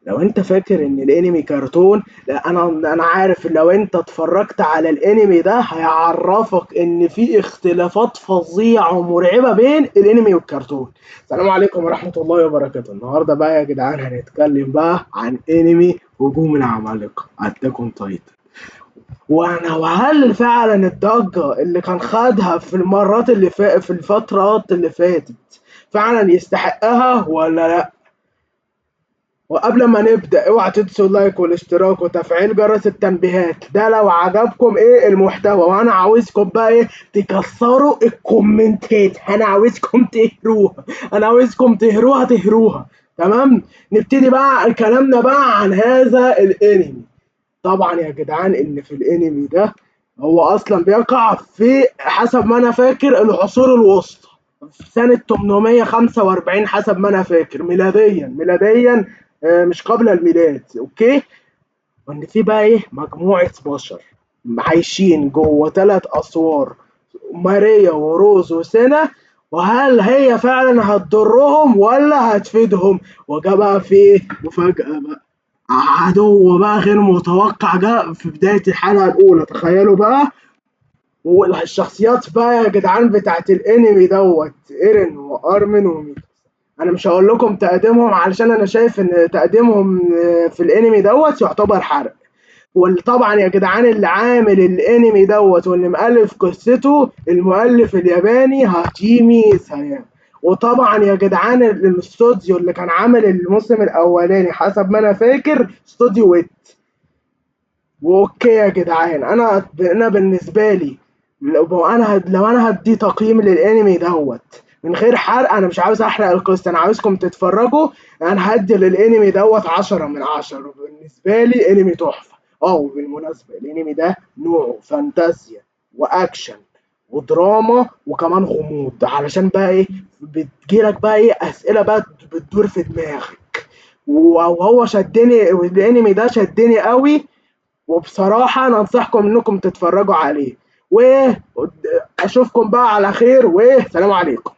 لو انت فاكر ان الانمي كرتون، لا، انا عارف لو انت اتفرجت على الانمي ده هيعرفك ان في اختلافات فظيعة ومرعبة بين الانمي والكرتون. السلام عليكم ورحمة الله وبركاته. النهاردة بقى يا جدعان هنتكلم بقى عن انمي هجوم العمالقة اتاك اون تايتن. وهل فعلا الضجة اللي كان خدها في الفترات اللي فاتت فعلا يستحقها ولا لا؟ وقبل ما نبدأ اوعى تنسوا اللايك والاشتراك وتفعيل جرس التنبيهات، ده لو عجبكم ايه المحتوى. وانا عاوزكم بقى ايه، تكسروا الكومنتات، انا عاوزكم تهروها، انا عاوزكم تهروها. تمام. نبتدي بقى كلامنا بقى عن هذا الانمي. طبعا يا جدعان ان في الانمي ده هو اصلا بيقع في حسب ما انا فاكر العصور الوسطى، في سنة 845 حسب ما انا فاكر، ميلاديا مش قبل الميلاد. اوكي. وان في بقى ايه مجموعة بشر عايشين جوه 3 اسوار، ماريا وروز وسينا. وهل هي فعلا هتضرهم ولا هتفيدهم؟ وجا بقى في ايه مفاجأة بقى، عدو بقى غير متوقع جه في بداية الحلقة الأولى. تخيلوا بقى. والشخصيات بقى يا جدعان بتاعت الانمي دوت ايرين وارمن وميكا. انا مش هقول لكم تقديمهم علشان انا شايف ان تقديمهم في الانمي دوت يعتبر حرق. وطبعا يا جدعان اللي عامل الانمي دوت واللي مؤلف قصته المؤلف الياباني هاجيمي سايام. وطبعا يا جدعان الاستوديو اللي كان عامل الموسم الاولاني حسب ما انا فاكر استوديو ويت. واوكي يا جدعان، انا بالنسبه لي لو انا هدي تقييم للانمي دوت من غير حرق، انا مش عاوز احرق القصه، انا عاوزكم تتفرجوا. انا هدي للانمي دوت 10 من 10. بالنسبه لي انمي تحفه. وبالمناسبه الانمي ده نوعه فانتازيا واكشن ودراما وكمان غموض، علشان بقى ايه بتجيلك بقى ايه اسئله بقى بتدور في دماغك. وهو شدني، الانمي ده شدني قوي. وبصراحة أنا أنصحكم إنكم تتفرجوا عليه. وأشوفكم بقى على خير، وسلام عليكم.